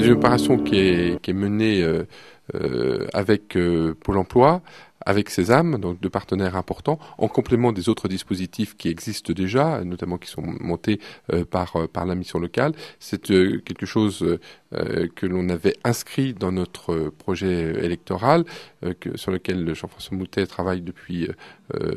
C'est une opération qui est menée avec Pôle emploi, avec Sésame, donc deux partenaires importants, en complément des autres dispositifs qui existent déjà, notamment qui sont montés par la mission locale. C'est quelque chose que l'on avait inscrit dans notre projet électoral, sur lequel Jean-François Moutet travaille depuis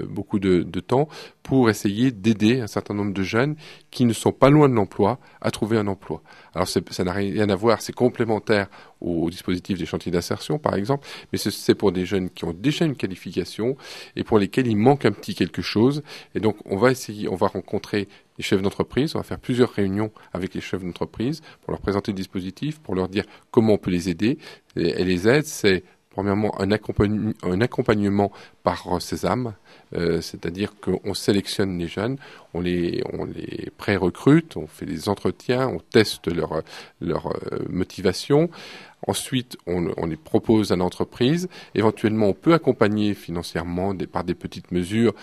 beaucoup de temps, pour essayer d'aider un certain nombre de jeunes qui ne sont pas loin de l'emploi à trouver un emploi. Alors ça n'a rien à voir, c'est complémentaire au dispositif des chantiers d'insertion, par exemple, mais c'est pour des jeunes qui ont déjà une qualification et pour lesquels il manque un petit quelque chose. Et donc, on va rencontrer les chefs d'entreprise, on va faire plusieurs réunions avec les chefs d'entreprise pour leur présenter le dispositif, pour leur dire comment on peut les aider. Et les aides, c'est premièrement un accompagnement par Sésame, c'est-à-dire qu'on sélectionne les jeunes, on les pré-recrute, on fait des entretiens, on teste leur motivation. Ensuite, on les propose à l'entreprise. Éventuellement, on peut accompagner financièrement par des petites mesures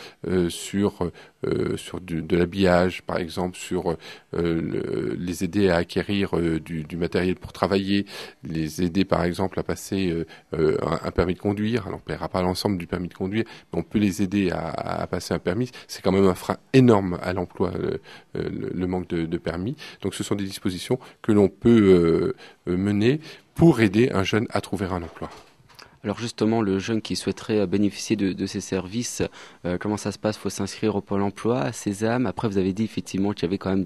sur de l'habillage, par exemple, sur les aider à acquérir du matériel pour travailler, les aider, par exemple, à passer un permis de conduire. Alors, on ne paiera pas l'ensemble du permis de conduire, mais on peut les aider à passer un permis. C'est quand même un frein énorme à l'emploi, le manque de permis. Donc, ce sont des dispositions que l'on peut mener pour aider un jeune à trouver un emploi. Alors justement, le jeune qui souhaiterait bénéficier de ces services, comment ça se passe? Il faut s'inscrire au Pôle emploi, à Sésame. Après, vous avez dit effectivement qu'il y avait quand même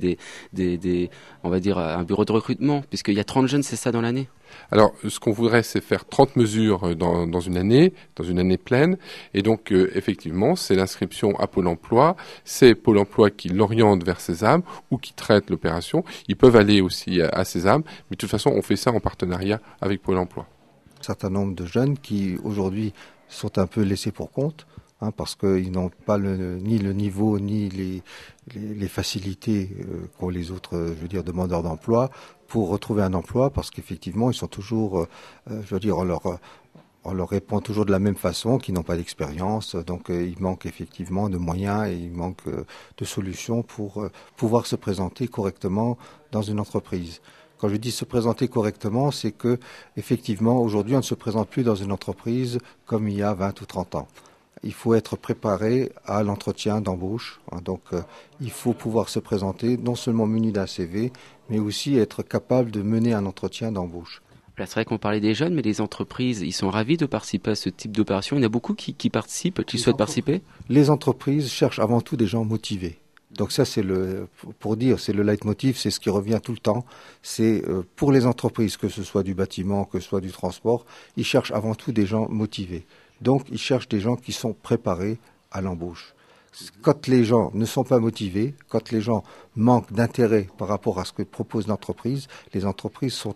on va dire, un bureau de recrutement, puisqu'il y a 30 jeunes, c'est ça, dans l'année? Alors, ce qu'on voudrait, c'est faire 30 mesures dans une année pleine. Et donc, effectivement, c'est l'inscription à Pôle emploi. C'est Pôle emploi qui l'oriente vers Sésame ou qui traite l'opération. Ils peuvent aller aussi à Sésame. Mais de toute façon, on fait ça en partenariat avec Pôle emploi. Un certain nombre de jeunes qui, aujourd'hui, sont un peu laissés pour compte, parce qu'ils n'ont pas ni le niveau, ni les facilités qu'ont les autres, demandeurs d'emploi pour retrouver un emploi, parce qu'effectivement, ils sont toujours, on leur répond toujours de la même façon, qu'ils n'ont pas d'expérience, donc il manque effectivement de moyens et il manque de solutions pour pouvoir se présenter correctement dans une entreprise. Quand je dis se présenter correctement, c'est que effectivement aujourd'hui on ne se présente plus dans une entreprise comme il y a 20 ou 30 ans. Il faut être préparé à l'entretien d'embauche, donc il faut pouvoir se présenter non seulement muni d'un CV, mais aussi être capable de mener un entretien d'embauche. Là, c'est vrai qu'on parlait des jeunes, mais les entreprises, ils sont ravis de participer à ce type d'opération. Il y en a beaucoup qui participent, qui souhaitent participer. Les entreprises cherchent avant tout des gens motivés. Donc ça, c'est c'est le leitmotiv, c'est ce qui revient tout le temps. C'est pour les entreprises, que ce soit du bâtiment, que ce soit du transport, ils cherchent avant tout des gens motivés. Donc ils cherchent des gens qui sont préparés à l'embauche. Quand les gens ne sont pas motivés, quand les gens manquent d'intérêt par rapport à ce que propose l'entreprise, les entreprises sont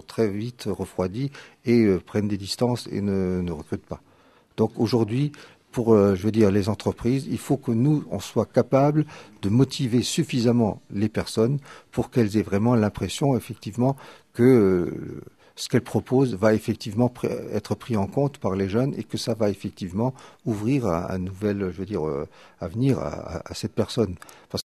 très vite refroidies et prennent des distances et ne recrutent pas. Donc aujourd'hui, pour les entreprises, il faut que nous, on soit capables de motiver suffisamment les personnes pour qu'elles aient vraiment l'impression, effectivement, que ce qu'elles proposent va effectivement être pris en compte par les jeunes et que ça va effectivement ouvrir un nouvel, avenir à cette personne.